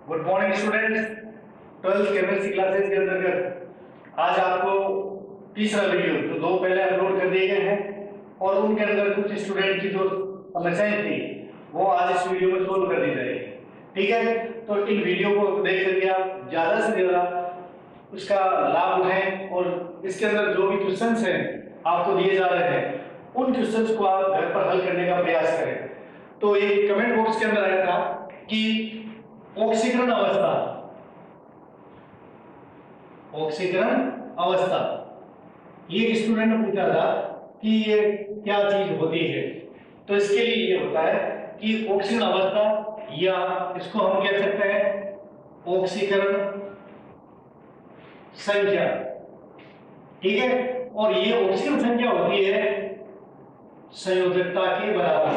Good morning students. 12th chemistry classes के अंतर्गत आज आपको तीसरा वीडियो जो दो पहले अपलोड कर दिए गए हैं और उनके अंदर कुछ स्टूडेंट की जो समस्याएं थी वो आज इस वीडियो में सोल्व कर दी जाएगी। ठीक है, तो इन वीडियो को देख करके आप ज्यादा से ज्यादा उसका लाभ उठाएं और इसके अंदर जो भी क्वेश्चंस हैं आपको दिए जा रहे हैं उन क्वेश्चंस को आप घर पर हल करने का प्रयास करें। तो एक कमेंट बॉक्स के अंदर आया था कि ऑक्सीकरण अवस्था, ऑक्सीकरण अवस्था, ये स्टूडेंट ने पूछा था कि ये क्या चीज होती है। तो इसके लिए ये होता है कि ऑक्सीकरण अवस्था या इसको हम कह सकते हैं ऑक्सीकरण संख्या। ठीक है, और ये ऑक्सीजन संख्या होती है संयोजकता के बराबर,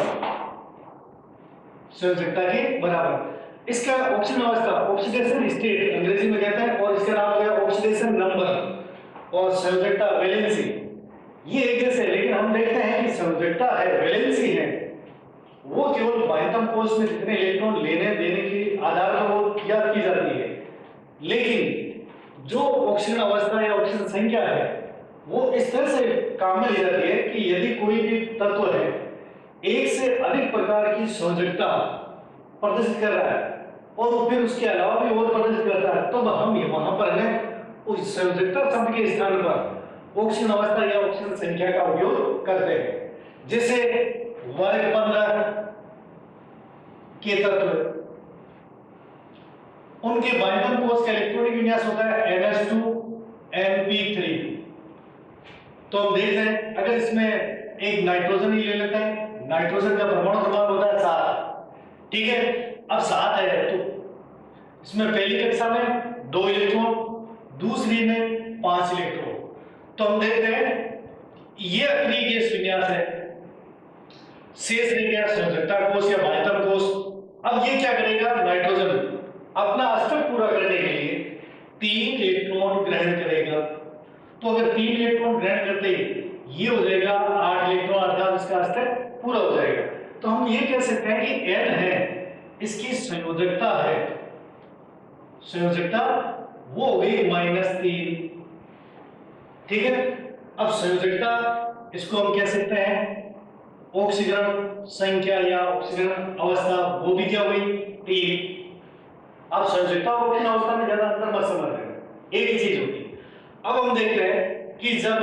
संयोजकता के बराबर। इसका ऑक्सीजन अवस्था ऑक्सीडेशन स्टेट अंग्रेजी में कहते हैं और इसका नाम हो गया ऑक्सीडेशन नंबर और संयोजकता वैलेंसी। ये एक जैसे है, लेकिन हम देखते हैं कि संयोजकता है वैलेंसी है वो केवल बाह्यतम कोश में जितने इलेक्ट्रॉन लेने देने के आधार पर वो ज्ञात की जाती है, लेकिन जो ऑक्सीजन अवस्था या ऑक्सीजन संख्या है वो इस तरह से काम में ली जाती है कि यदि कोई भी तत्व है एक से अधिक प्रकार की संयोजकता प्रदर्शित कर रहा है और फिर उसके अलावा भी और प्रदर्शित करता है, तो हम वहां पर हमें उस संयोजकता शब्द के स्थान पर ऑक्सीजन अवस्था या ऑक्सीजन संख्या का उपयोग करते हैं। जैसे वर्ग 15 के तत्व, उनके बाह्यतम कोश का इलेक्ट्रॉनिक विन्यास होता है NH2NP3। तो हम देखते हैं अगर इसमें एक नाइट्रोजन ही ले लेते हैं, नाइट्रोजन का परमाणु क्रमांक होता है 7। ठीक है, अब 7 है तो इसमें पहली कक्षा में 2 इलेक्ट्रॉन, दूसरी में 5 इलेक्ट्रॉन। तो हम देखते हैं ये अक्रिय गैस विन्यास है, शेष रह गया संयोजकता कोश या बाह्यतम कोश। अब ये क्या करेगा, नाइट्रोजन अपना अष्टक पूरा करने के लिए 3 इलेक्ट्रॉन ग्रहण करेगा। तो अगर 3 इलेक्ट्रॉन ग्रहण करते ही ये हो जाएगा 8 इलेक्ट्रॉन, अर्थात इसका अष्टक पूरा हो जाएगा। तो हम ये कह सकते हैं कि N है इसकी संयोजकता है, संयोजकता वो हो गई -3। ठीक है, अब संयोजकता इसको हम कह सकते हैं ऑक्सीकरण संख्या या ऑक्सीकरण अवस्था, वो भी क्या हुई 3। अब संयोजकता और ऑक्सीकरण अवस्था में ज्यादा अंतर मत समझ लेना, एक ही चीज होती है। अब हम देखते हैं कि जब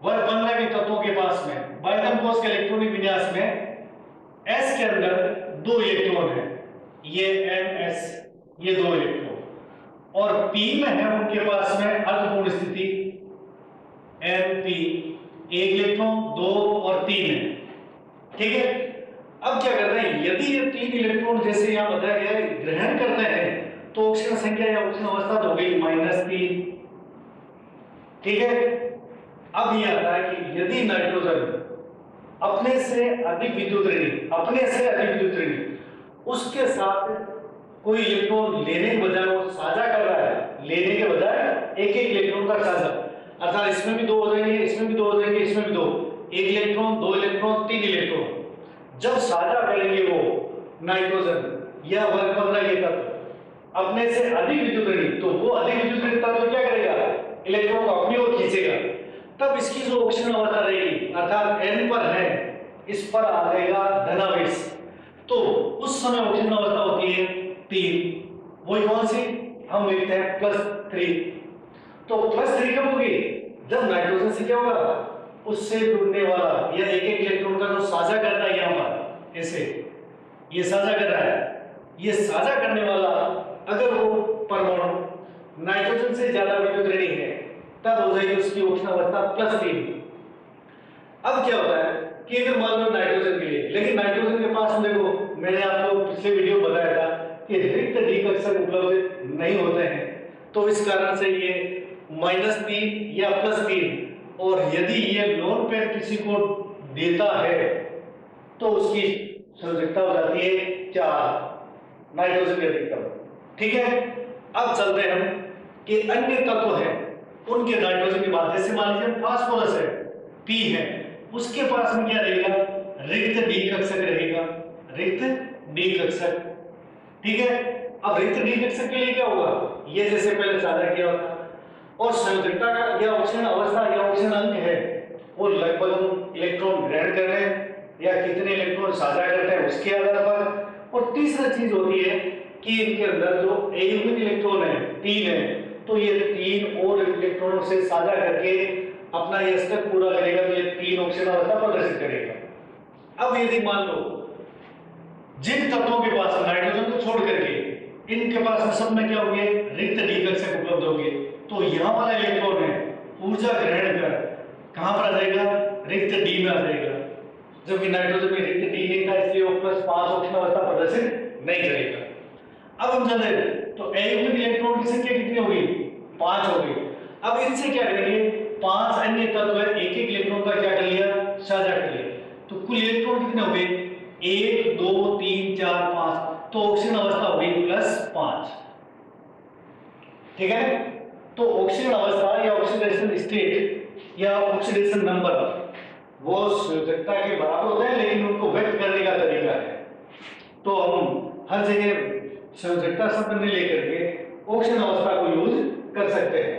वर्ग 15 के तत्वों के पास में बाह्यतम कोश के इलेक्ट्रॉनिक विन्यास में S के अंदर 2 इलेक्ट्रॉन है, ये NS, ये 2 इलेक्ट्रॉन, और P में है उनके पास में अर्धपूर्ण स्थिति NP, 1 इलेक्ट्रॉन, 2 और 3 है। ठीक है, अब क्या करते हैं, यदि ये 3 इलेक्ट्रॉन जैसे यहां बताया गया है ग्रहण करते हैं तो ऑक्सीजन संख्या या ऑक्सीजन अवस्था तो हो गई -3। ठीक है, अब ये आता है कि यदि नाइट्रोजन अपने से अधिक विद्युत ऋणी, अपने से अधिक विद्युत ऋणी उसके साथ कोई इलेक्ट्रॉन लेने के बजाय वो साझा कर रहा है, लेने के बजाय एक एक इलेक्ट्रॉन का साझा, अर्थात इसमें भी 2 हो जाएंगे, इसमें भी 2 हो जाएंगे, इसमें भी 2, 1 इलेक्ट्रॉन, 2 इलेक्ट्रॉन, 3 इलेक्ट्रॉन जब साझा करेंगे वो नाइट्रोजन या वर्ग 15 के तत्व अपने से अधिक विद्युत ऋणी, तो वो अधिक विद्युत ऋणी तत्व क्या करेगा, इलेक्ट्रॉन को अपनी ओर खींचेगा। तब इसकी जो ऑक्सीजन अवस्था रहेगी अर्थात N पर है, इस पर आ जाएगा धनावेश, तो उस समय ऑक्सीजन अवस्था होती है 3। वही कौन सी हम लिखते हैं +3। तो +3 कब होगी, जब नाइट्रोजन से क्या होगा, उससे जुड़ने वाला या एक एक इलेक्ट्रॉन का जो साझा करता है यहां पर ऐसे ये साझा कर रहा है, ये साझा करने वाला अगर वो परमाणु नाइट्रोजन से ज्यादा विद्युत ऋणी है तब हो जाएगी उसकी ऑक्सीजन अवस्था +3। अब क्या होता है कि अगर मान लो नाइट्रोजन के लिए, लेकिन नाइट्रोजन के पास देखो मैंने आपको पिछले वीडियो में बताया था कि रिक्त डी कक्षक उपलब्ध नहीं होते हैं, तो इस कारण से ये -3 या +3, और यदि ये लोन पेयर किसी को देता है तो उसकी संयोजकता हो जाती है 4 नाइट्रोजन के अधिकतम। ठीक है, अब चलते हैं हम कि अन्य तत्व है उनके नाइट्रोजन की बात, जैसे मान लीजिए फास्फोरस है, P है, उसके पास में क्या रहेगा, रिक्त डी कक्षक रहेगा, रिक्त डी कक्षक। ठीक है, अब रिक्त डी कक्षक के लिए क्या होगा, ये जैसे पहले साझा किया होता, और संयोजकता का या ऑक्सीजन अवस्था या ऑक्सीजन अंक है वो लगभग हम इलेक्ट्रॉन ग्रहण कर रहे हैं या कितने इलेक्ट्रॉन साझा करते हैं उसके आधार पर। और तीसरा चीज होती है कि इनके अंदर जो अयुग्मित इलेक्ट्रॉन है 3 है, तो ये 3 और इलेक्ट्रॉनों से साझा करके अपना ये स्टेप पूरा करेगा, तो ये 3 ऑक्सीजन अवस्था प्रदर्शित करेगा। अब यदि मान लो जिन तत्वों के पास नाइट्रोजन को छोड़ करके इनके पास सब में क्या होंगे, रिक्त डी कक्षक उपलब्ध होंगे, तो यहाँ वाला इलेक्ट्रॉन है ऊर्जा ग्रहण कर कहां पर आ जाएगा, रिक्त डी में आ जाएगा, जबकि नाइट्रोजन में रिक्त डी नहीं था इसलिए वो +5 ऑक्सीजन अवस्था प्रदर्शित नहीं करेगा। अब हम जाने तो अयुग्मित इलेक्ट्रॉन की संख्या कितनी होगी, 5 होगी। अब इनसे क्या करेंगे, 5 अन्य तत्व है, एक एक इलेक्ट्रॉन का क्या कर लिया, साझा कर लिया, तो कुल इलेक्ट्रॉन कितने हो गए, 1 2 3 4 5, तो ऑक्सीजन अवस्था होगी +5। ठीक है, तो ऑक्सीजन अवस्था या ऑक्सीडेशन स्टेट या ऑक्सीडेशन नंबर वो संयोजकता के बराबर होते हैं, लेकिन उनको व्यक्त करने का तरीका है। तो हम हर जगह संयोजकता शब्द में लेकर के ऑक्सीजन अवस्था को यूज कर सकते हैं।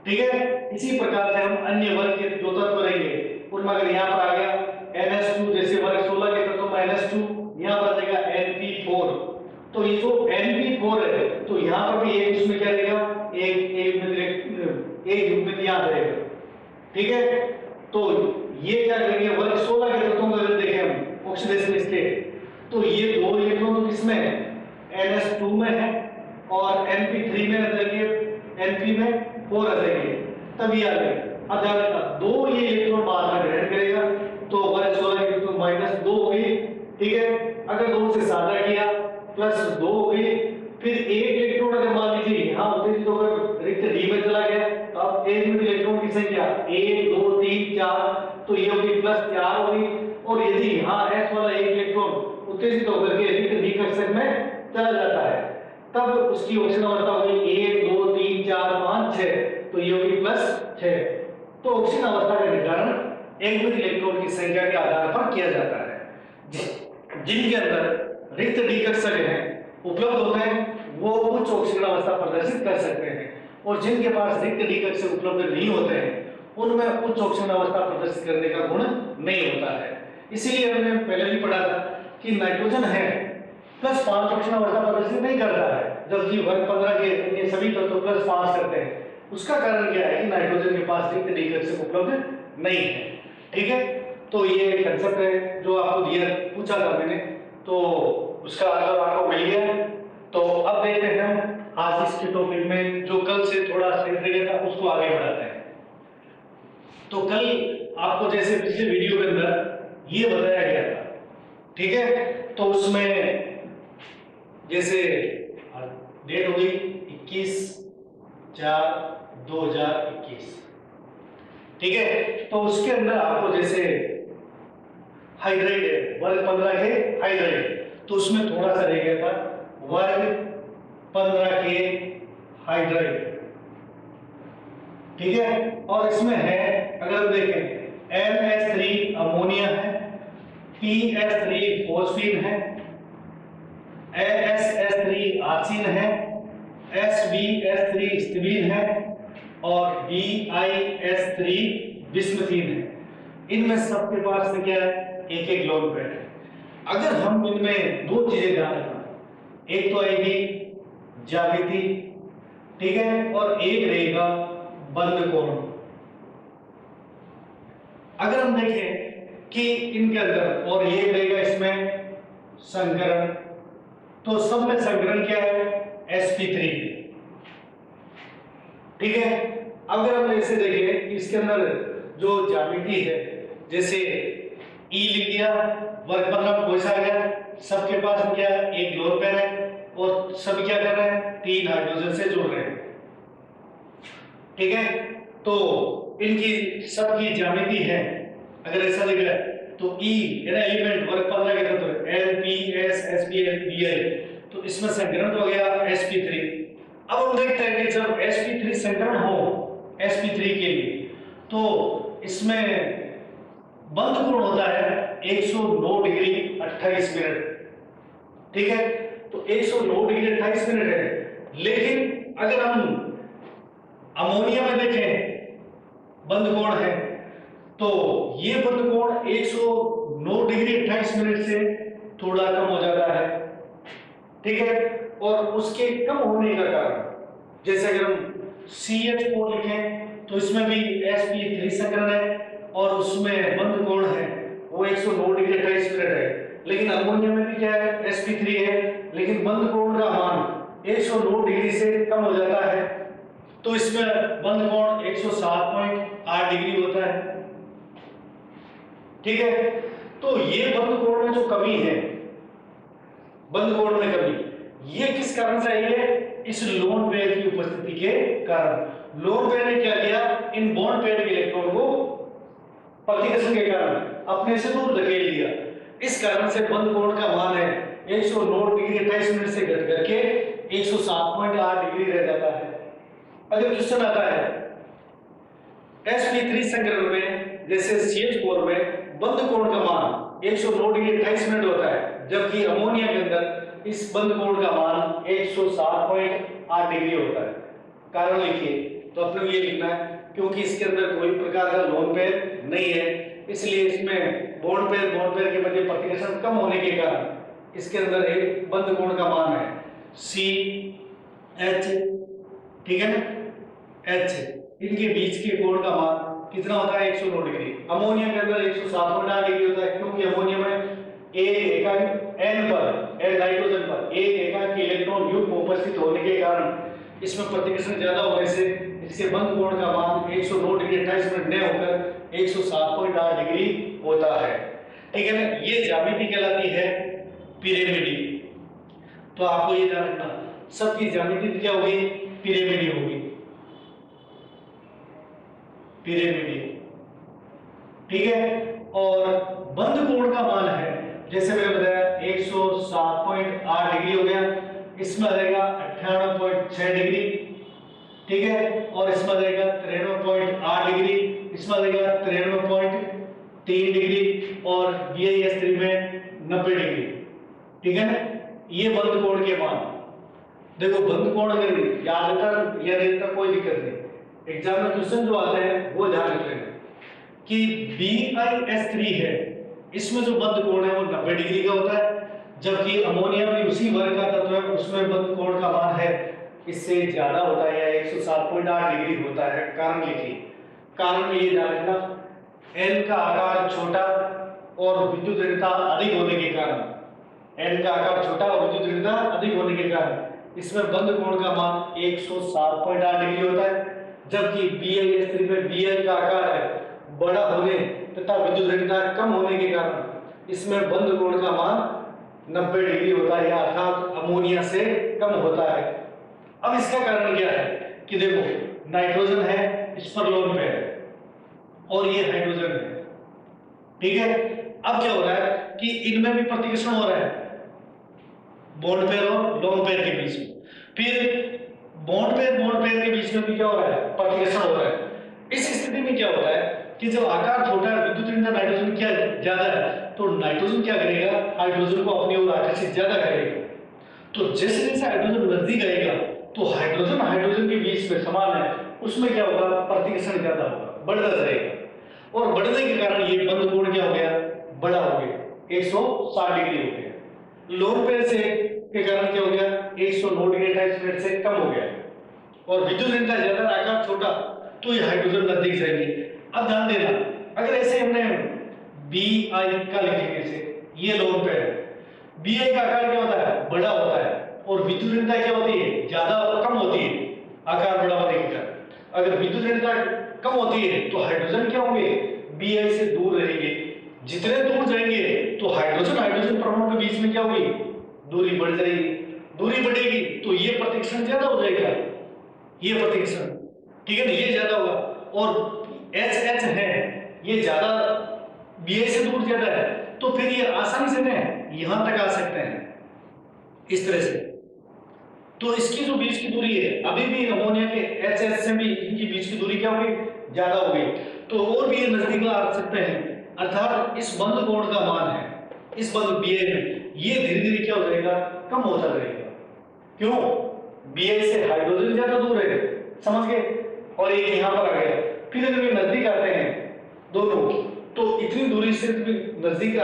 ठीक है, इसी प्रकार से हम अन्य वर्ग के जो तत्व रहेंगे उनमें अगर यहाँ पर आ गया NH2 जैसे वर्ग 16 के तत्व में NH2, यहाँ पर रहेगा NP4, तो ये जो NP4 है तो यहाँ पर भी एक उसमें क्या रहेगा, एक युग्मित यहाँ रहेगा। ठीक है, तो ये क्या करेंगे, वर्ग 16 के तत्वों में अगर देखें हम ऑक्सीडेशन स्टेट, तो ये 2 इलेक्ट्रॉन तो किसमें है, NH2 में है, और NP3 में रहेंगे, NP में 4 रहेंगे, तभी आ गए। अब ध्यान रखना 2 ये इलेक्ट्रॉन बाद में ग्रहण करेगा, तो वर्ग 16 की तो -2 होगी। ठीक है, अगर 2 से साझा किया +2 होगी, फिर एक इलेक्ट्रॉन अगर मान लीजिए यहाँ उत्तेजित होकर रिक्त डी में चला गया, तो अब एक में इलेक्ट्रॉन की संख्या 1 2 3 4, तो ये होगी +4 होगी, और यदि यहाँ S वाला एक इलेक्ट्रॉन उत्तेजित होकर के रिक्त डी कक्षक में चला जाता है, तब उसकी ऑक्सीजन अवस्था होगी 1 2 3 4 5 6, तो ये होगी +6। तो ऑक्सीजन अवस्था का निर्धारण अयुग्मित इलेक्ट्रॉन की संख्या के आधार पर किया जाता है। जिनके अंदर रिक्त डी कक्षक है उपलब्ध होते हैं वो उच्च ऑक्सीजन अवस्था प्रदर्शित कर सकते हैं, और जिनके पास रिक्त डी कक्षक उपलब्ध नहीं होते हैं उनमें उच्च ऑक्सीजन अवस्था प्रदर्शित करने का गुण नहीं होता है। इसीलिए हमने पहले भी पढ़ा था कि नाइट्रोजन है +5 ऑक्सीजन अवस्था प्रदर्शित नहीं करता है, जबकि वर्ग 15 के अन्य सभी तत्व +5 करते हैं। उसका कारण क्या है कि नाइट्रोजन के पास रिक्त डी कक्षक उपलब्ध नहीं है। ठीक है, तो ये कंसेप्ट है जो आपको दिया पूछा था मैंने, तो उसका आंसर आपको मिल गया। तो अब देखते हैं हम आज इसके टॉपिक में जो कल से थोड़ा सेंट्रेट था उसको आगे बढ़ाते हैं। तो कल आपको जैसे पिछले वीडियो के अंदर ये बताया गया था, ठीक है, तो उसमें जैसे डेट हो गई 21/4/2021, ठीक है, तो उसके अंदर आपको जैसे हाइड्राइड है वर्ग 15 के हाइड्राइड, तो उसमें थोड़ा सा रह गया था वर्ग 15 के हाइड्राइड, ठीक है, और इसमें है अगर हम देखें NH3 अमोनिया है, PH3 फॉस्फीन है, ASS3 आर्सिन है, SBS3 स्टिबीन है, और BIS3 बिस्मथीन है। इनमें सबके पास में क्या है, एक एक लोन पेयर है। अगर हम इनमें दो चीजें ध्यान रखना, एक तो आएगी ज्यामिति, ठीक है, और एक रहेगा बंद कोण। अगर हम देखें कि इनके अंदर और ये रहेगा इसमें संकरण, तो सब में संकरण क्या है, sp3, ठीक है। अगर हम ऐसे देखें इसके अंदर जो ज्यामिति है, जैसे E लिख दिया, वर्ग 15 कोई सा आ गया, सबके पास में क्या है, एक लोन पेयर है, और सब क्या कर रहे हैं, 3 हाइड्रोजन से जुड़ रहे हैं, ठीक है। तो इनकी सबकी ज्यामिति है, अगर ऐसा लिख रहा है तो E यानी एलिमेंट वर्ग 15 के तत्व L P S S P L B I, तो इसमें संकरण तो हो गया sp3। अब हम देखते हैं कि जब sp3 संकरण हो sp3 के लिए, तो इसमें बंद कोण होता है 109 डिग्री 28 मिनट, ठीक है। तो 109 डिग्री 28 मिनट है। लेकिन अगर हम अमोनिया में देखें बंद कोण है, तो ये बंद कोण 109 डिग्री 28 मिनट से थोड़ा कम हो जाता है, ठीक है। और उसके कम होने का कारण, जैसे अगर हम CH4 लिखें तो इसमें भी sp3 संकरण है और उसमें बंद कोण है वो 109 डिग्री 28 मिनट है। लेकिन अमोनिया में भी क्या है, sp3 है, लेकिन बंद कोण का मान 109 डिग्री से कम हो जाता है, तो इसमें बंद कोण 107.8 डिग्री होता है, ठीक है। तो ये बंद कोण में जो कमी है, बंद कोण में कमी, ये किस कारण से आई है? इस लोन पेयर की उपस्थिति के कारण। लोन पेयर ने क्या किया, इन बॉन्ड पेयर के इलेक्ट्रॉन को प्रतिकर्षण के कारण अपने से दूर धकेल दिया। इस कारण से बंद कोण का मान है 109 डिग्री 28 मिनट से घट करके 107.8 डिग्री रह जाता है। अगर क्वेश्चन आता है sp3 संकरण में, जैसे CH4 में बंद कोण का मान 109 डिग्री 28 मिनट होता है, जबकि अमोनिया के अंदर इस बंद कोण का मान 107.8 डिग्री होता है। कारण लिखिए, तो अपने ये लिखना है क्योंकि इसके अंदर कोई प्रकार का लोन पेयर नहीं है, इसलिए इसमें बॉन्ड पेयर के मध्य प्रतिकर्षण कम होने के कारण इसके अंदर एक बंद कोण का मान है CH, ठीक है ना, H, इनके बीच के कोण का मान कितना होता है? 109 डिग्री। अमोनिया के अंदर 107.8 डिग्री होता है, क्योंकि अमोनिया में एक एकांक N पर, नाइट्रोजन पर एक एकांक की इलेक्ट्रॉन युग्म उपस्थित होने के कारण इसमें प्रतिकर्षण ज्यादा होने से इसके बंद कोण का मान 109 डिग्री 28 मिनट न होकर 107.8 डिग्री होता है, ठीक है ना। ये ज्यामिति कहलाती है पिरामिडी। तो आपको ये ध्यान रखना, सबकी ज्यामिति क्या होगी? पिरामिडी होगी, पिरामिडी, ठीक है। और बंद कोण का मान है, जैसे मैंने बताया 107.8 डिग्री हो गया, इसमें आ जाएगा 98.6 डिग्री, ठीक है। और इसमें आ जाएगा 93.8 डिग्री, इसमें आ जाएगा 93.3 डिग्री और BIS3 में 90 डिग्री, ठीक है ना। ये बंद कोण के मान। देखो बंद कोण अगर याद रहता या नहीं रहता कोई दिक्कत नहीं, एग्जाम में क्वेश्चन जो आते हैं वो ध्यान रख लेना कि BIS3 है, इसमें जो बंद कोण है वो 90 डिग्री का होता है, जबकि अमोनिया भी उसी वर्ग का तत्व है, उसमें बंद कोण का मान है इससे ज्यादा होता है या 107.8 डिग्री होता है। कारण लिखिए, कारण में ये ध्यान रखना, N का आकार छोटा और विद्युत ऋणता अधिक होने के कारण, N का आकार छोटा और विद्युत ऋणता अधिक होने के कारण इसमें बंद कोण का मान 107.8 डिग्री होता है, जबकि BIS3 में Bi का आकार है बड़ा होने तथा विद्युत ऋणता कम होने के कारण इसमें बंद कोण का मान 90 डिग्री होता है, अर्थात अमोनिया से कम होता है। अब इसका कारण क्या है कि देखो नाइट्रोजन है, इस पर लोन पेयर है और ये हाइड्रोजन है, ठीक है। अब क्या हो रहा है कि इनमें भी प्रतिकर्षण हो रहा है बॉन्ड पेयर और लोन पेयर के बीच में, फिर बॉन्ड पेयर के बीच में भी क्या हो रहा है? प्रतिकर्षण हो रहा है। इस स्थिति में क्या होता है कि जब आकार छोटा है, विद्युत ऋणता नाइट्रोजन क्या ज्यादा है, तो नाइट्रोजन क्या करेगा? हाइड्रोजन को अपनी ओर आकर्षित ज्यादा करेगा। तो जैसे जैसे हाइड्रोजन नजदीक आएगा तो हाइड्रोजन के बीच में समान है, उसमें क्या होगा? प्रतिकर्षण ज्यादा होगा, बढ़ता जाएगा और बढ़ने के कारण ये बंद कोण क्या हो गया? बड़ा हो गया, 160 डिग्री हो गया। लोन पेयर से के कारण क्या हो गया? 109 डिग्री 28 मिनट से कम हो गया और विद्युत ऋणता ज्यादा, आकार छोटा, तो ये हाइड्रोजन नजदीक जाएंगे। अब ध्यान देना, अगर ऐसे हमने Bi का लिखेंगे से, ये लोन पेयर है, Bi का आकार क्या होता है? बड़ा होता है और विद्युत ऋणता क्या होती है? ज्यादा कम होती है आकार बड़ा होने के कारण। अगर विद्युत ऋणता कम होती है तो हाइड्रोजन क्या होंगे? Bi से दूर रहेंगे, जितने दूर जाएंगे तो हाइड्रोजन परमाणु के बीच में क्या होगी? दूरी बढ़ जाएगी, दूरी बढ़ेगी तो ये प्रतिकर्षण ज्यादा हो जाएगा, ये प्रतिकर्षण, ठीक है ना, ये ज्यादा होगा और HH है ये ज्यादा Bi से दूर ज्यादा है, तो फिर ये आसानी से यहां तक आ सकते हैं इस तरह से। तो इसकी जो बीच की दूरी है, अभी भी अमोनिया के HH से भी इनकी बीच की दूरी क्या होगी? ज्यादा होगी, तो और भी ये नजदीक आ सकते हैं, अर्थात इस बंद कोण का मान है, इस बंद Bi में ये धीरे धीरे क्या हो जाएगा? कम होता जाएगा। क्यों? Bi से हाइड्रोजन ज्यादा दूर है, समझ गए, और एक यहाँ पर आ गया। फिर अगर ये नजदीक आते हैं दोनों, तो इतनी दूरी से भी नजदीक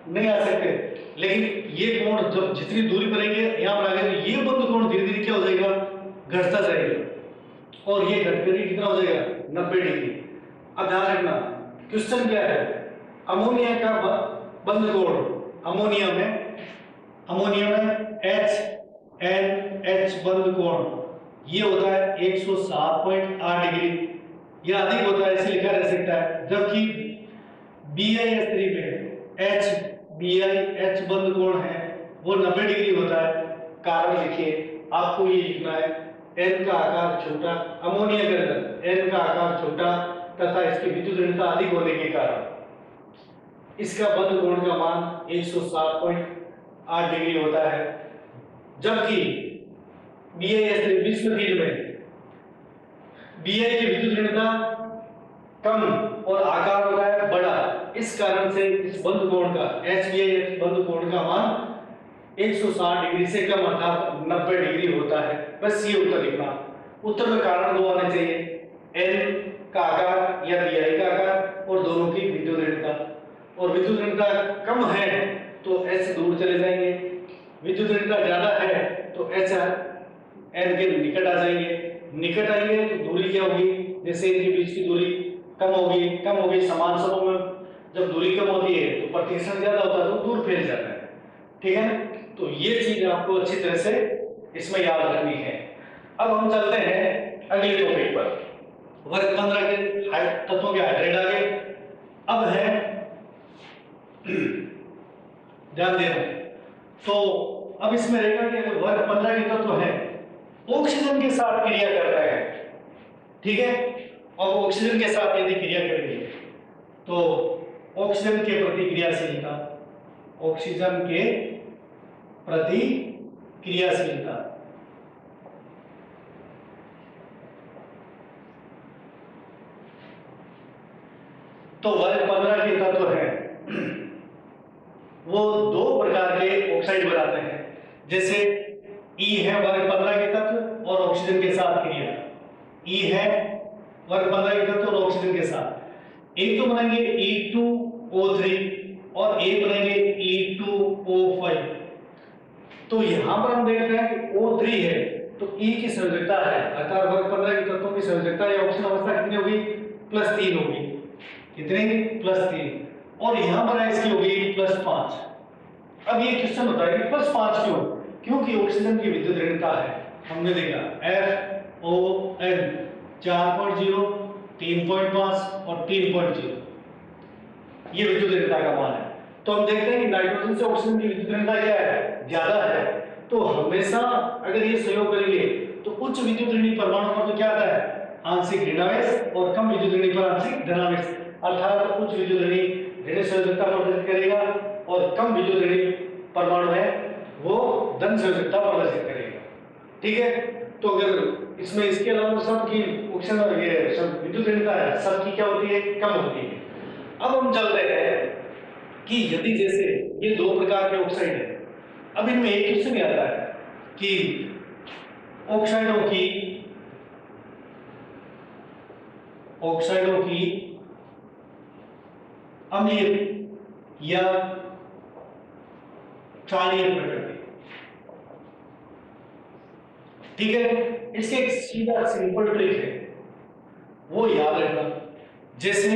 नहीं आ सकते, लेकिन ये कोण जब जितनी दूरी पर रहेंगे यहाँ पर आ गए, तो ये बंद कोण धीरे धीरे क्या हो जाएगा, घटता जाएगा, और ये घटकर कितना हो जाएगा, 90 डिग्री। अब ध्यान रखना, क्वेश्चन क्या है, अमोनिया का बंद कोण, अमोनिया में HNH बंद कोण ये होता है 107.8 डिग्री, या अधिक होता है, इसे लिखा रह सकता है, जबकि BiS3 में HBiH बंद कोण है वो 90 डिग्री होता है। कारण लिखिए, आपको ये लिखना है, N का आकार छोटा, अमोनिया के अंदर N का आकार छोटा तथा इसकी विद्युत ऋणता अधिक होने के कारण इसका बंद कोण का मान 107.8 डिग्री होता है, जबकि BiS3 विश्व फील्ड में Bi की विद्युत ऋणता कम और आकार होता है बड़ा, इस कारण से इस बंद कोण का HBiH बंद कोण का मान 160 डिग्री से कम अर्थात 90 डिग्री होता है। बस ये उत्तर लिखना। उत्तर में कारण दो आने चाहिए, N का आकार या Bi का आकार और दोनों की विद्युत ऋणता, और विद्युत ऋणता कम है तो H दूर चले जाएंगे, विद्युत ऋणता ज्यादा है तो H N के निकट आ जाएंगे, निकट आएंगे तो दूरी क्या होगी, जैसे इनके बीच की दूरी कम होगी, समान समूह में जब दूरी कम होती है तो प्रतिकर्षण ज्यादा होता है तो दूर फैल जाता है, ठीक है ना। तो ये चीज आपको अच्छी तरह से इसमें याद रखनी है। अब हम चलते हैं अगले टॉपिक पर, वर्ग 15 के तत्वों के हाइड्राइड आ गए। अब है ध्यान देना, तो अब इसमें रहेगा कि अगर वर्ग 15 के तत्व है ऑक्सीजन के साथ क्रिया कर रहे हैं, ठीक है, और ऑक्सीजन के साथ यदि क्रिया करेंगे तो ऑक्सीजन के प्रति क्रियाशीलता, ऑक्सीजन के प्रति क्रियाशीलता, तो वर्ग 15 के तत्व है वो दो प्रकार के ऑक्साइड बनाते हैं, जैसे ई है वर्ग 15 के तत्व और ऑक्सीजन के साथ क्रिया, ई है वर्ग 15 के तत्व और ऑक्सीजन के साथ, एक तो बनाएंगे E2O3 और एक बनाएंगे E2O5। तो यहां पर हम देखते हैं कि O3 है तो E की संयोजकता है, अर्थात वर्ग 15 के तत्वों की संयोजकता या ऑक्सीजन अवस्था कितनी होगी, +3 होगी, कितनी, +3, और यहां पर इसकी होगी +5। अब ये क्वेश्चन होता है कि +5 क्यों, क्योंकि ऑक्सीजन की विद्युत ऋणता है, हमने देखा FON 4.0, 3.5 और 3.0 ये विद्युत ऋणता का मान है। तो हम देखते हैं कि नाइट्रोजन से ऑक्सीजन की विद्युत ऋणता क्या है, ज्यादा है, तो हमेशा अगर ये संयोग करेंगे तो उच्च विद्युत ऋणी परमाणु पर तो क्या आता है, आंशिक ऋणावेश, और कम विद्युत ऋणी पर आंशिक धनावेश, अर्थात उच्च विद्युत ऋणी ऋण संयोजकता प्रदर्शित करेगा और कम विद्युत ऋणी परमाणु है वो धन संयोजकता प्रदर्शित करेगा, ठीक है। तो अगर इसमें इसके अलावा सबकी ऑक्सीजन और ये सब विद्युत ऋणता है, सबकी क्या होती है, कम होती है। अब हम चलते हैं कि यदि जैसे ये दो प्रकार के ऑक्साइड है, अब इनमें एक क्वेश्चन आता है कि ऑक्साइडों की अम्लीय या क्षारीय प्रकृति, ठीक है। इसके एक सीधा सिंपल ट्रिक है, वो याद रखना, जैसे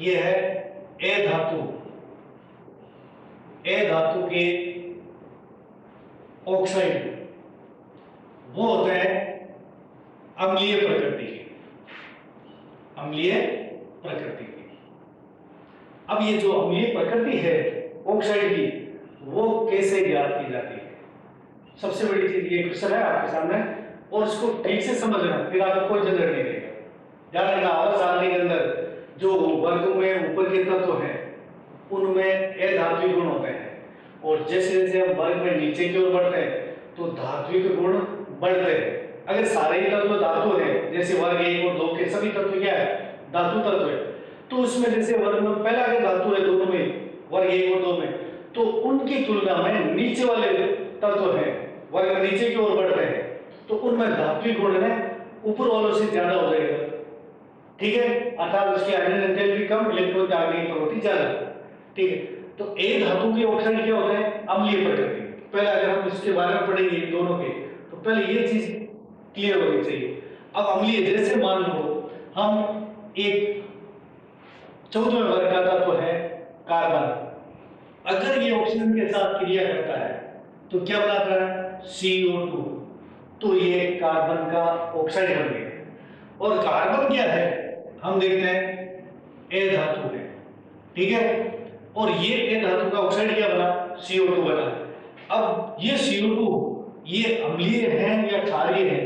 ये है ए धातु के ऑक्साइड वो होते हैं अम्लीय प्रकृति के। अब ये जो अम्लीय प्रकृति है ऑक्साइड की वो कैसे ज्ञात की जाती है, सबसे बड़ी चीज ये क्वेश्चन है आपके सामने, और इसको ठीक से समझना, फिर आपको कोई झंझट नहीं रहेगा। ध्यान रखना, आवर्त सारणी के अंदर जो वर्ग में ऊपर के तत्व हैं उनमें अधात्विक गुण होते हैं, और जैसे जैसे हम वर्ग में नीचे की ओर बढ़ते हैं तो धात्विक गुण बढ़ते हैं। अगर सारे ही तत्व धातु हैं, जैसे वर्ग 1 और 2 के सभी तत्व क्या है, धातु तत्व है, तो उसमें जैसे वर्ग में पहला के धातु है दोनों में, वर्ग 1 और 2 में, तो उनकी तुलना में नीचे वाले तत्व हैं वर्ग नीचे की ओर बढ़ रहे हैं तो उनमें धात्विक गुण है ऊपर वालों से ज्यादा हो जाएगा, ठीक है, अर्थात उसकी आयनन एंथैल्पी कम, इलेक्ट्रॉन दागने की प्रवृत्ति ज्यादा, ठीक है। तो ए धातु के ऑक्साइड क्या होते हैं, अम्लीय प्रकृति। पहले अगर हम इसके बारे में पढ़ेंगे दोनों के, तो पहले ये चीज क्लियर होनी चाहिए। अब अम्लीय, जैसे मान लो हम एक 14वें वर्ग का तत्व है कार्बन, अगर ये ऑक्सीजन के साथ क्रिया करता है तो क्या बनाता है, CO2, तो ये कार्बन का ऑक्साइड बन गया। और कार्बन क्या है, हम देखते हैं ए धातु है, ठीक है, और ये ए धातु का ऑक्साइड क्या बना, CO2 बना। अब ये CO2 ये अम्लीय है या क्षारीय है,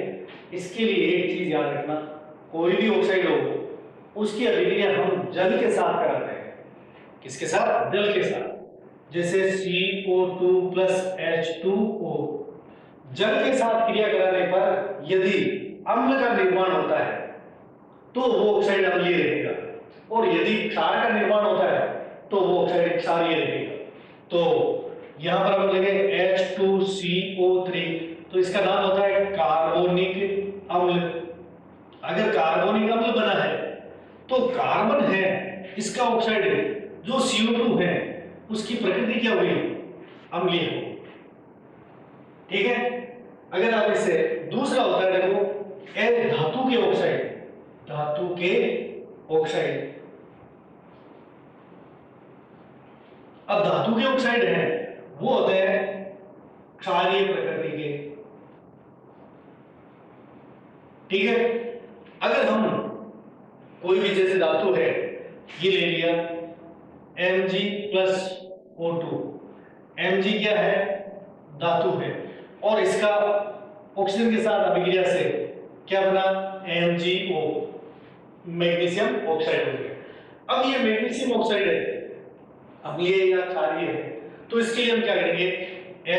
इसके लिए एक चीज याद रखना, कोई भी ऑक्साइड हो उसकी अभिक्रिया हम जल के साथ कराते हैं। किसके साथ, जल के साथ। जैसे CO2 प्लस H2O, जल के साथ क्रिया कराने पर यदि अम्ल का निर्माण होता है तो वो ऑक्साइड अम्लीय रहेगा, और यदि क्षार का निर्माण होता है तो वो ऑक्साइड क्षारीय रहेगा। तो यहां पर हम लेंगे H2CO3, तो इसका नाम होता है कार्बोनिक अम्ल। अगर कार्बोनिक अम्ल बना है तो कार्बन है इसका ऑक्साइड है, जो CO2 है उसकी प्रकृति क्या हुई, अम्लीय हो, ठीक है। अगर आप इसे दूसरा होता है, देखो ए धातु के ऑक्साइड, धातु के ऑक्साइड, अब धातु के ऑक्साइड है वो होते हैं क्षारीय प्रकृति के, ठीक है। अगर हम कोई भी जैसे धातु है, ये ले लिया Mg+O2, Mg क्या है, धातु है, और इसका ऑक्सीजन के साथ अभिक्रिया से क्या बना, MgO, मैग्नीशियम ऑक्साइड हो गया। अब ये मैग्नीशियम ऑक्साइड है, अब ये या क्षारीय है, तो इसके लिए हम क्या करेंगे,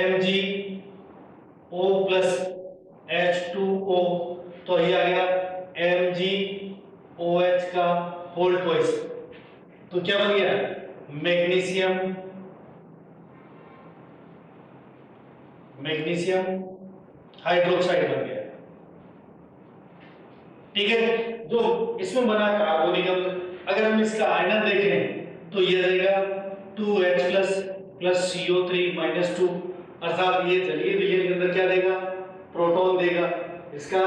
MgO प्लस H2O, तो ये आ गया MgOH का होल ट्वाइस, तो क्या बन गया, मैग्नीशियम हाइड्रोक्साइड बन गया, ठीक है। जो इसमें बना कार्बोनिक अम्ल, अगर हम इसका आयनन देखें तो ये रहेगा 2H प्लस CO3 -2, अर्थात ये जलीय विलयन के अंदर क्या देगा, प्रोटॉन देगा। इसका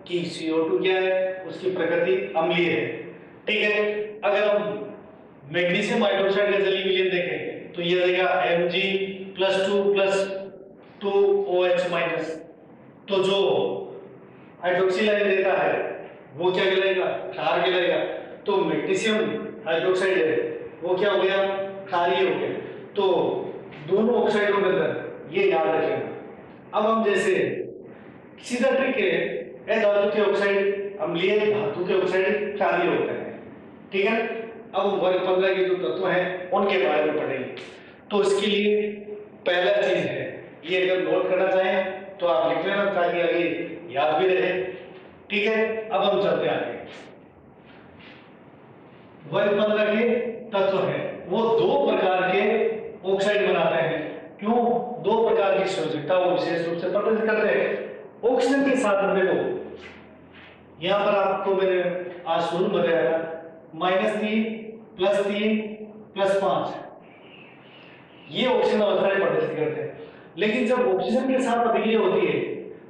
कि CO2 क्या है, उसकी प्रकृति अम्लीय है, ठीक है। अगर हम मैग्नीशियम हाइड्रोक्साइड का जलीय विलयन देखें तो ये रहेगा Mg+2 + 2OH-, तो जो हाइड्रोक्सिल आयन देता है वो क्या कहलाएगा, क्षार कहलाएगा। तो मैग्नीशियम हाइड्रोक्साइड है वो क्या हो गया, क्षारीय हो गया। तो दोनों ऑक्साइडों के अंदर ये याद रखेगा। अब हम जैसे सीधा ट्रिक है, ए धातु के ऑक्साइड अम्लीय, धातु के ऑक्साइड क्षारीय होते हैं, ठीक है। अब वर्ग 15 के जो तत्व हैं उनके बारे में पढ़ेंगे। तो इसके लिए पहला चीज है, ये अगर नोट करना चाहें तो आप लिख लेना ताकि आगे याद भी रहे, ठीक है। अब हम चलते हैं आगे। वर्ग 15 के तत्व हैं वो दो प्रकार के ऑक्साइड बनाते हैं। क्यों, दो प्रकार की संयोजकता वो विशेष रूप से प्रदर्शित करते हैं। ऑक्सीजन के साथ हम देखो, यहां पर आपको मैंने आज शुरू में बताया था -3 +3 +5, ये ऑक्सीजन अवस्थाएं प्रदर्शित करते हैं। लेकिन जब ऑक्सीजन के साथ अभिक्रिया होती है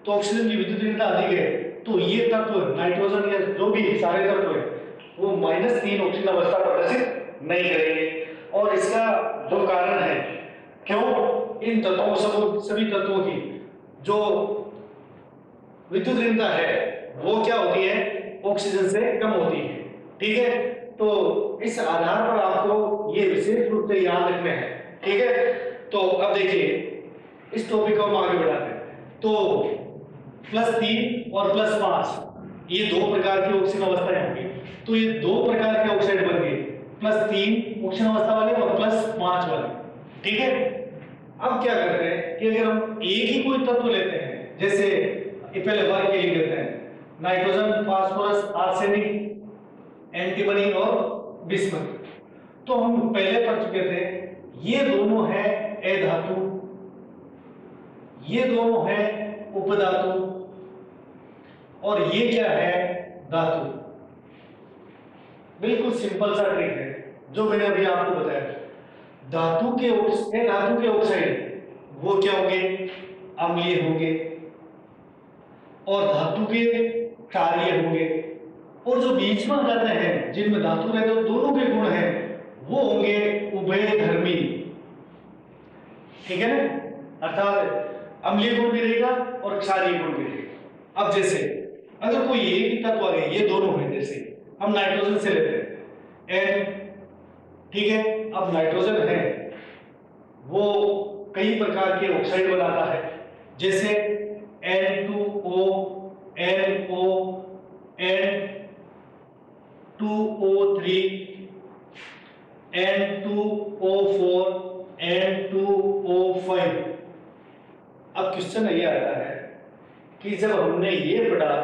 तो ऑक्सीजन की विद्युतीयता अधिक है, तो ये तत्व नाइट्रोजन या जो भी सारे तत्व है वो -3 ऑक्सीजन अवस्था प्रदर्शित नहीं करेंगे। और इसका जो कारण है, क्यों, इन तत्वों सभी तत्वों की जो विद्युतीयता है वो क्या होती है, ऑक्सीजन से कम होती है, ठीक है। तो इस आधार पर आपको ये विशेष रूप से याद रखना है, ठीक है। तो अब देखिए इस टॉपिक को हम आगे बढ़ाते हैं। तो +3 और +5 ये दो प्रकार की ऑक्सीजन अवस्थाएं होंगी। तो ये दो प्रकार के ऑक्साइड बन गए, +3 ऑक्सीजन अवस्था वाले और +5 वाले, ठीक है। अब क्या करते हैं कि अगर हम एक ही कोई तत्व लेते हैं, जैसे पहले वर्ग के लिए लेते हैं नाइट्रोजन, फास्फोरस, आर्सेनिक, एंटीमनी और बिस्मथ, तो हम पहले पढ़ चुके थे ये दोनों है ए धातु, ये दोनों है उपधातु और ये क्या है, धातु। बिल्कुल सिंपल सा ट्रिक है जो मैंने अभी आपको बताया। धातु के ऑक्साइड वो क्या होंगे, अम्लीय होंगे, और धातु के क्षारीय होंगे, और जो बीच में जाते हैं जिनमें धातु रहते हैं दोनों के गुण हैं वो होंगे उभयधर्मी। ठीक है ना, अर्थात अम्लीय गुण भी रहेगा और क्षारीय गुण भी रहेगा। अब जैसे अगर कोई एक ही तत्व आ गया, ये दोनों है, जैसे हम नाइट्रोजन से लेते हैं N, ठीक है। अब नाइट्रोजन है वो कई प्रकार के ऑक्साइड बनाता है, जैसे N2O, NO, N2O3, N2O4, N2O5। अब क्वेश्चन ये आता है कि जब हमने ये पढ़ा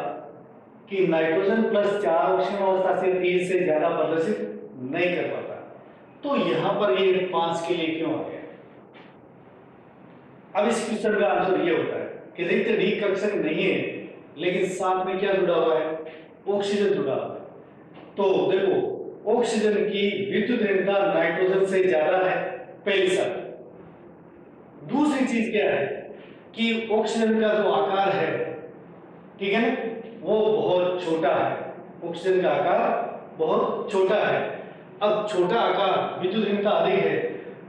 कि नाइट्रोजन प्लस 4 ऑक्सीजन अवस्था से 3 से ज्यादा प्रदर्शित नहीं कर पाता, तो यहां पर ये 5 के लिए क्यों आ गया। अब इस क्वेश्चन का आंसर ये होता है कि देखते रिकर्षण नहीं है लेकिन साथ में क्या जुड़ा हुआ है, ऑक्सीजन जुड़ा हुआ है। तो देखो ऑक्सीजन की विद्युत ऋणता नाइट्रोजन से ज्यादा है, पहली शर्त। दूसरी चीज क्या है कि ऑक्सीजन का जो आकार है, ठीक है ना, वो बहुत छोटा है। ऑक्सीजन का आकार बहुत छोटा है। अब छोटा आकार, विद्युत ऋणता अधिक है,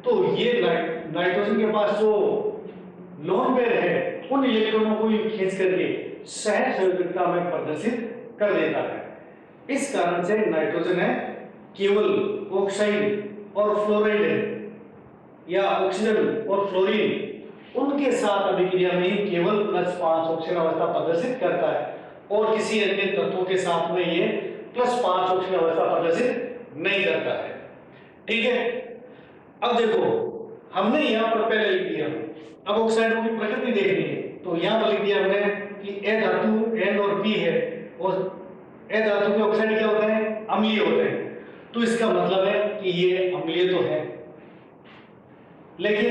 तो ये नाइट्रोजन के पास जो लोन पेयर है उन इलेक्ट्रॉनों को खींच करके सहज संयोजकता में प्रदर्शित कर देता है। इस कारण से नाइट्रोजन है केवल ऑक्साइड और फ्लोराइड है, या ऑक्सीजन और फ्लोरीन उनके साथ अभिक्रिया में केवल +5 ऑक्सीजन अवस्था प्रदर्शित करता है, और किसी अन्य तत्वों के साथ में ये +5 ऑक्सीजन अवस्था प्रदर्शित नहीं करता है। ठीक है। अब देखो हमने यहाँ पर पहले लिख दिया, अब ऑक्साइडों की प्रकृति देखनी है, तो यहाँ पर लिख दिया हमने कि ए धातु N और P है, और ए धातु के ऑक्साइड क्या होते हैं, अम्लीय होते हैं। तो इसका मतलब है कि ये अम्लीय तो है, लेकिन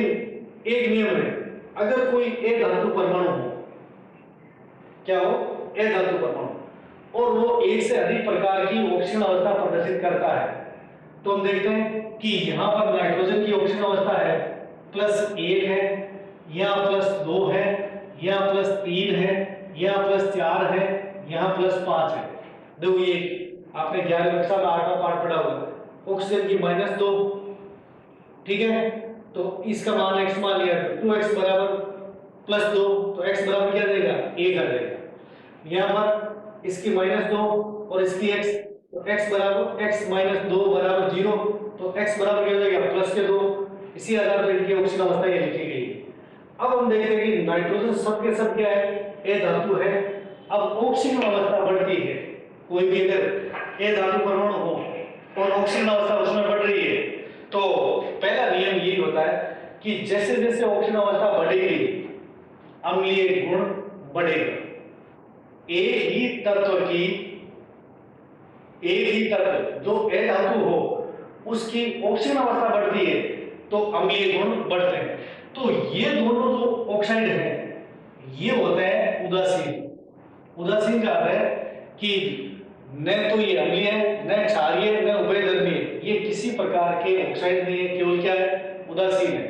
एक नियम है, अगर कोई ए धातु परमाणु हो, क्या हो, ए धातु परमाणु, और वो एक से अधिक प्रकार की ऑक्सीजन अवस्था प्रदर्शित करता है, तो हम देखते हैं कि यहाँ पर नाइट्रोजन की ऑक्सीजन अवस्था है +1 है, यहाँ +2 है, यहाँ +3 है, यहाँ +4 है, यहाँ +5 है। देखो ये आपने 11वीं कक्षा में 8वां पाठ पढ़ा होगा, ऑक्सीजन की -2, ठीक है। तो इसका मान x मान लिया, 2x बराबर +2, तो x बराबर क्या देगा, 1 आ जाएगा। यहाँ पर इसकी -2 और इसकी x, तो x बराबर x -2 बराबर 0, तो x बराबर क्या हो जाएगा, +2। इसी आधार पर इनकी ऑक्सीजन अवस्था ये लिखी गई। अब हम देखते हैं कि नाइट्रोजन सब के सब क्या है, ए धातु है। अब ऑक्सीजन अवस्था बढ़ती है, कोई भी अगर ए धातु परमाणु हो और ऑक्सीजन अवस्था उसमें बढ़ रही है, तो पहला नियम यही होता है कि जैसे जैसे ऑक्सीजन अवस्था बढ़ेगी अम्लीय गुण बढ़ेगा। एक ही तत्व जो ए धातु हो उसकी ऑक्सीजन अवस्था बढ़ती है तो अम्लीय गुण बढ़ते हैं। तो ये दोनों जो ऑक्साइड हैं ये होते हैं उदासीन। उदासीन का अर्थ है कि न तो ये अम्लीय है, न क्षारीय, न उभयधर्मी है, ये किसी प्रकार के ऑक्साइड नहीं है, केवल क्या है, उदासीन है।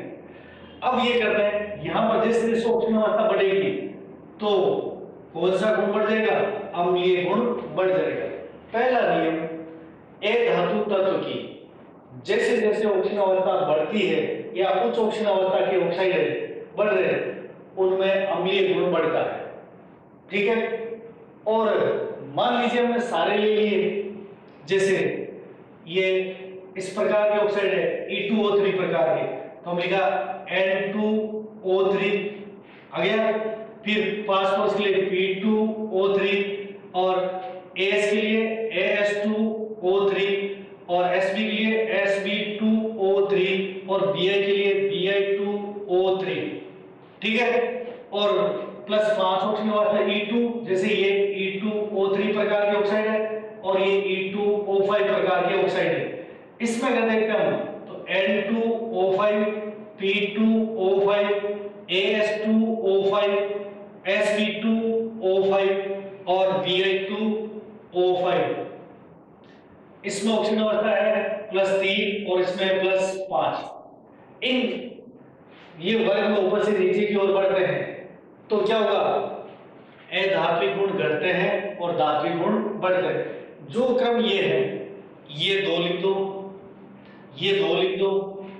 अब ये करते हैं, यहाँ पर जैसे जैसे ऑक्सीजन अवस्था बढ़ेगी तो कौन सा गुण बढ़ जाएगा, अम्लीय गुण बढ़ जाएगा। पहला नियम, ए धातु तत्व की जैसे जैसे ऑक्सीजन अवस्था बढ़ती है या उच्च ऑक्सीजन अवस्था के ऑक्साइड बढ़ रहे हैं उनमें अम्लीय गुण बढ़ता है। ठीक है। और मान लीजिए हमने सारे ले लिए, जैसे ये इस प्रकार के ऑक्साइड है E2O3 प्रकार के, तो हम लिखा N2O3 आ गया। फिर पास के लिए P2O3 और AS के लिए AS2O3 और Sb के लिए Sb2O3 और Bi के लिए Bi2O3। ठीक है। और +5 ऑक्सीजन अवस्था E2, जैसे ये E2O3 प्रकार के ऑक्साइड है और ये E2O5 प्रकार के ऑक्साइड है। इसमें अगर देखते हैं तो N2O5 P2O5 AS2O5 O5, Sp2O5 और Br2O5। इसमें ऑक्सीजन अवस्था है +3 और इसमें +5। इन ये वर्ग में ऊपर से नीचे की ओर बढ़ते हैं तो क्या होगा, अधात्विक गुण घटते हैं और धात्विक गुण बढ़ते हैं। जो क्रम ये है, ये 2 लिख दो, ये 2 लिख दो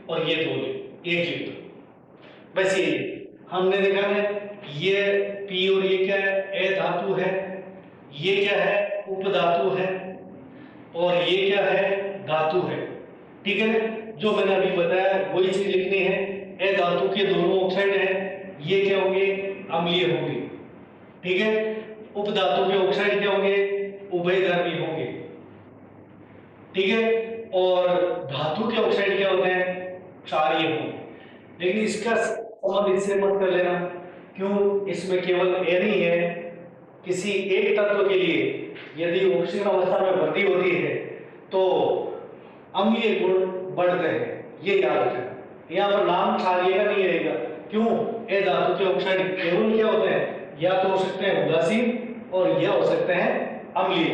और ये 2 1 लिख दो। बस ये हमने देखा है, ये P और ये क्या है, अधातु है, ये क्या है, उपधातु है और ये क्या है, धातु है। ठीक है, जो मैंने अभी बताया वही चीज लिखनी है। अधातु के दोनों ऑक्साइड हैं, ये क्या होंगे, अम्लीय होंगे। ठीक है, उपधातु के ऑक्साइड क्या होंगे, उभयधर्मी होंगे। ठीक है, और धातु के ऑक्साइड क्या होते हैं, क्षारीय होंगे। लेकिन इसका संबंध इससे मत कर लेना, क्यों, इसमें केवल n ही है। किसी एक तत्व के लिए यदि ऑक्सीजन अवस्था में वृद्धि होती है तो अम्लीय गुण बढ़ते हैं, ये याद रखना। यहाँ पर नाम क्षारीय का नहीं रहेगा, क्यों, ये धातु के ऑक्साइड केवल क्या होते हैं, या तो हो सकते हैं उदासीन और या हो सकते हैं अम्लीय,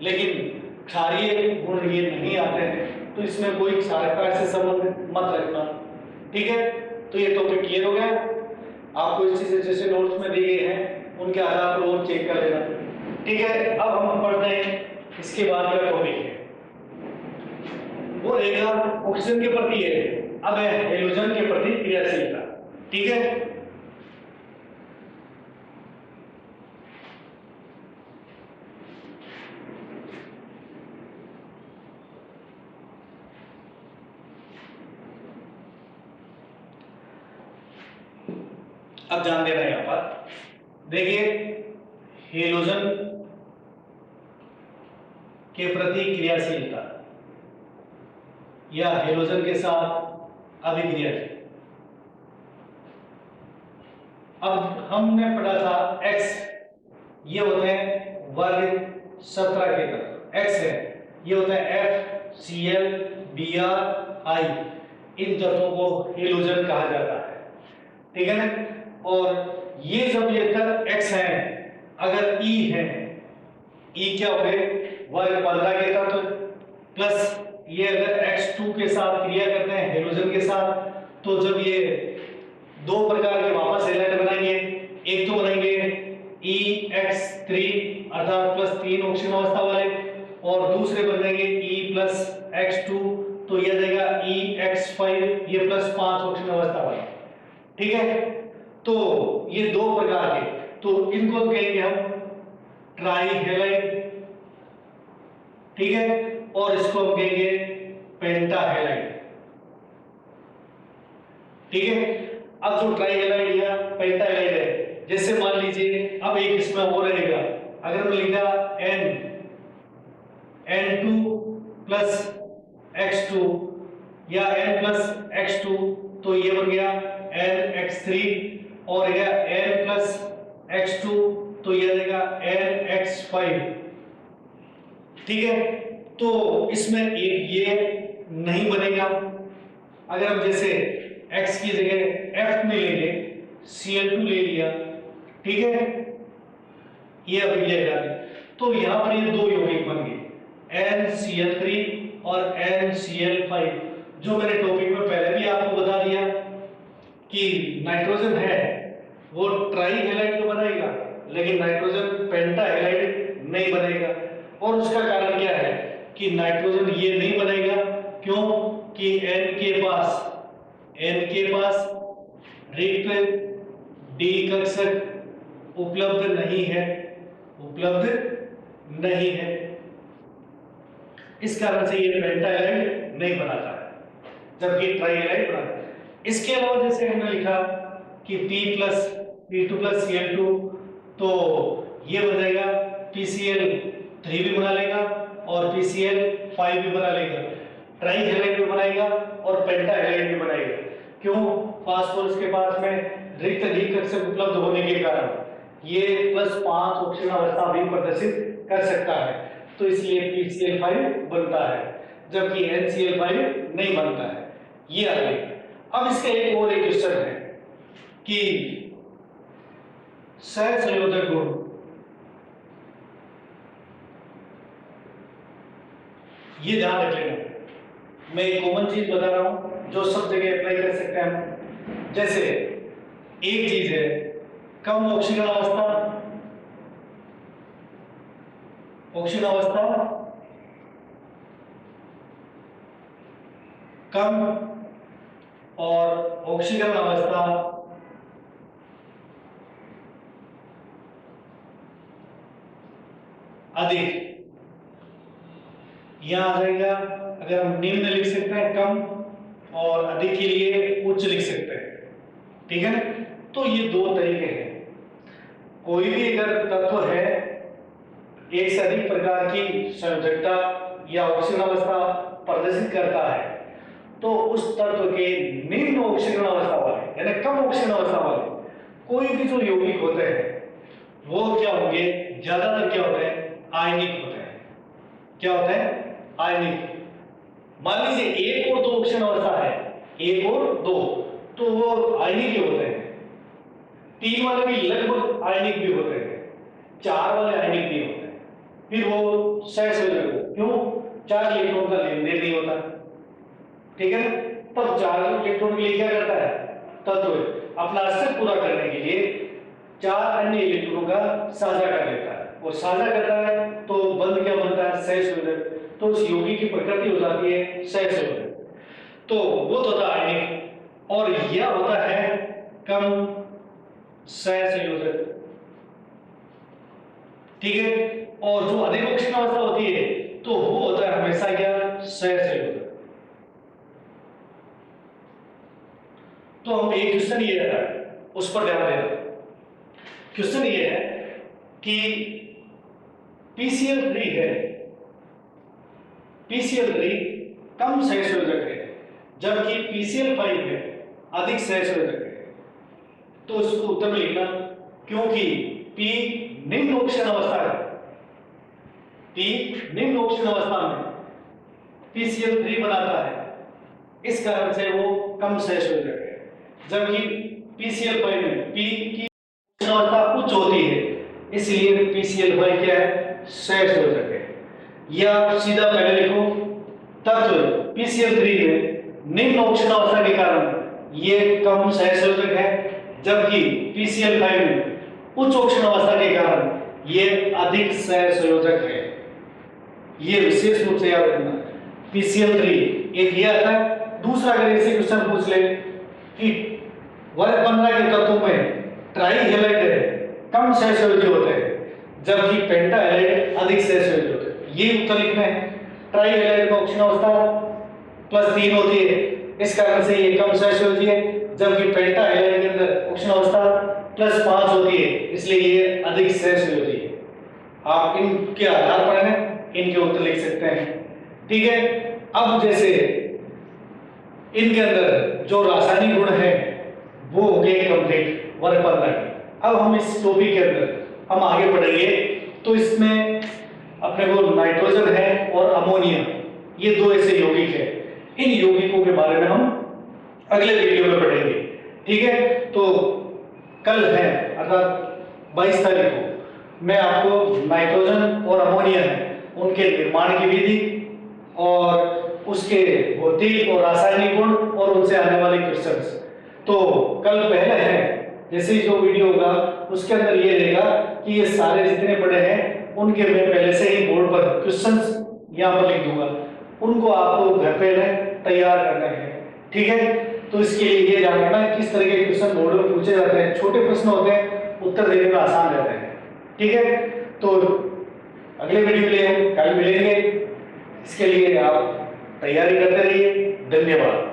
लेकिन क्षारीय गुण ये नहीं आते हैं, तो इसमें कोई क्षारकता से संबंध मत रखना। ठीक है, तो ये टॉपिक क्लियर हो गया। आपको इस चीज जैसे नोट्स में दिए गए हैं उनके आधार पर और चेक कर लेना। ठीक है, अब हम पढ़ते हैं इसके बाद का टॉपिक है, वो रहेगा ऑक्सीजन के प्रति है, अब है हेलोजन के प्रति क्रियाशीलता। ठीक है, अब ध्यान देना यहां पर, देखिए हेलोजन के प्रति क्रियाशीलता या हेलोजन के साथ अभिक्रिया। अब हमने पढ़ा था X, ये होते हैं वर्ग 17 के तत्व, X है, ये होते हैं FCl Br I, इन तत्वों को हेलोजन कहा जाता है। ठीक है ना, और ये जब ये तत्व X है, अगर E है, E क्या हो गए, वर्ग 15 के तत्व, प्लस ये अगर X2 के साथ क्रिया करते हैं हेलोजन के साथ, तो जब ये दो प्रकार के वापस हैलाइड बनाएंगे, एक तो बनाएंगे EX3 अर्थात +3 ऑक्सीजन अवस्था वाले, और दूसरे बनेंगे E+X2, तो यह देगा EX5, ये +5 ऑक्सीजन अवस्था वाले। ठीक है, तो ये दो प्रकार के, तो इनको कहेंगे हम ट्राई हैलाइड। ठीक है, और इसको हम कहेंगे पेंटा हैलाइड। ठीक है, अब जो ट्राई हैलाइड या पेंटा हैलाइड है, जैसे मान लीजिए अब एक इसमें वो रहेगा, अगर मैं लिखा N2 प्लस X2 या N+X2, तो ये बन गया NX3, और यह N+X2, तो ये देगा NX5। ठीक है, तो इसमें एक ये नहीं बनेगा। अगर हम जैसे X की जगह F में ले लें, Cl2 ले लिया, ठीक है, ये अभिक्रिया कर, तो यहां पर ये दो यौगिक बन गए, NCl3 और NCl5। जो मैंने टॉपिक में पहले भी आपको बता दिया कि नाइट्रोजन है वो ट्राई हैलाइड तो बनाएगा, लेकिन नाइट्रोजन पेंटा हैलाइड नहीं बनेगा। और उसका कारण क्या है कि नाइट्रोजन ये नहीं बनेगा, क्यों कि N के पास रिक्त डी कक्षक उपलब्ध नहीं है, इस कारण से ये पेंटा हैलाइड नहीं बनाता है, जबकि ट्राई हैलाइड बनाता है। इसके अलावा जैसे हमने लिखा कि P2+Cl2, तो ये बन जाएगा PCl3 भी बना लेगा और PCl5 भी बना लेगा, ट्राई हैलाइड भी बनाएगा और पेंटा हैलाइड भी बनाएगा। क्यों, फास्फोरस के पास में रिक्त डी कक्षक उपलब्ध होने के कारण ये +5 ऑक्सीजन अवस्था भी प्रदर्शित कर सकता है, तो इसलिए PCl5 बनता है, जबकि NCl5 नहीं बनता है। ये आगे अब इसका एक और क्वेश्चन है कि सहसंयोजक गुण। ये ध्यान रख लेना, मैं एक कॉमन चीज बता रहा हूं जो सब जगह अप्लाई कर सकते हैं हम। जैसे एक चीज है कम ऑक्सीजन अवस्था, ऑक्सीजन अवस्था कम और ऑक्सीजन अवस्था अधिक। यहां आ जाएगा, अगर हम निम्न लिख सकते हैं कम और अधिक के लिए उच्च लिख सकते हैं, ठीक है ना। तो ये दो तरीके हैं। कोई भी अगर तत्व है एक से अधिक प्रकार की संयोजकता या ऑक्सीजन अवस्था प्रदर्शित करता है, तो उस तत्व के निम्न ऑक्सीजन अवस्था वाले यानी कम ऑक्सीजन अवस्था वाले कोई भी जो यौगिक होते हैं वो क्या होंगे, ज्यादातर क्या होते हैं, आयनिक होते हैं। क्या होते हैं, आयनिक। मान लीजिए एक और दो ऑक्सीजन अवस्था है, एक और दो, तो वो आयनिक ही होते हैं। तीन वाले भी लगभग आयनिक भी होते हैं, चार वाले आयनिक भी होते हैं। फिर वो सहसंयोजक, क्यों, चार इलेक्ट्रॉन का लेन देन नहीं होता, ठीक है ना। तब चार इलेक्ट्रॉन के लिए क्या करता है तत्व, अपना अस्तित्व पूरा करने के लिए चार अन्य इलेक्ट्रॉनों का साझा कर लेता है, और साझा करता है तो बंध क्या बनता है, सहसंयोजक। तो उस यौगिक की प्रकृति हो जाती है सहसंयोजक। तो वो तो था आयनिक, और यह होता है कम सहसंयोजक, ठीक है। और जो अधिक ऑक्सीजन अवस्था होती है तो वो होता है हमेशा क्या, सहसंयोजक। तो हम एक क्वेश्चन ये है उस पर ध्यान देना। क्वेश्चन ये है कि PCl3 है, PCl3 कम सहसंयोजक है जबकि PCl5 है अधिक सहसंयोजक है। तो इसको उत्तर में लिखना, क्योंकि P निम्न ऑक्सीजन अवस्था है, P निम्न ऑक्सीजन अवस्था में PCl3 बनाता है, इस कारण से वो कम सहसंयोजक है। जबकि PCl5 में P की अवस्था उच्च होती है, इसलिए PCl5 क्या है, सहसंयोजक है। या सीधा पहले लिखो, तत्व PCl3 में निम्न ऑक्सीजन अवस्था के कारण ये कम सहसंयोजक है, जबकि PCl5 में उच्च ऑक्सीजन अवस्था के कारण ये अधिक सहसंयोजक है। ये विशेष रूप से याद रखना। PCl3 एक ये आता है। दूसरा अगर ऐसे क्वेश्चन पूछ ले कि वर्ग 15 के तत्वों में ट्राई हैलाइड कम सहसंयोजी होते हैं जबकि पेंटा हैलाइड अधिक सहसंयोजी होते हैं, ये उत्तर लिखना है। ट्राई हैलाइड में ऑक्सीजन अवस्था +3 होती है, इस कारण से ये कम सहसंयोजी है, जबकि पेंटा हैलाइड के अंदर ऑक्सीजन अवस्था +5 होती है, इसलिए ये अधिक सहसंयोजी है। आप इनके आधार पर है इनके उत्तर लिख सकते हैं, ठीक है। अब जैसे इनके अंदर जो रासायनिक गुण है वो हो गए कंप्लीट वर्ग 15 के। अब हम इस टॉपिक के अंदर हम आगे बढ़ेंगे, तो इसमें अपने को नाइट्रोजन है और अमोनिया, ये दो ऐसे यौगिक है। इन यौगिकों के बारे में हम अगले वीडियो में पढ़ेंगे, ठीक है। तो कल है अर्थात 22 तारीख को मैं आपको नाइट्रोजन और अमोनिया है उनके निर्माण की विधि और उसके भौतिक और रासायनिक गुण और उनसे आने वाले क्वेश्चंस, तो कल पहले है जैसे ही जो वीडियो होगा उसके अंदर ये रहेगा कि ये सारे जितने पढ़े हैं उनके मैं पहले से ही बोर्ड पर क्वेश्चंस यहाँ पर लिख दूंगा, उनको आपको घर पे तैयार करना है, ठीक है। तो इसके लिए ये जानना किस तरह के क्वेश्चन बोर्ड में पूछे जाते हैं। छोटे प्रश्न होते हैं, उत्तर देने में आसान रहते हैं, ठीक है। तो अगले वीडियो के लिए कल मिलेंगे, इसके लिए आप तैयारी करते रहिए। धन्यवाद।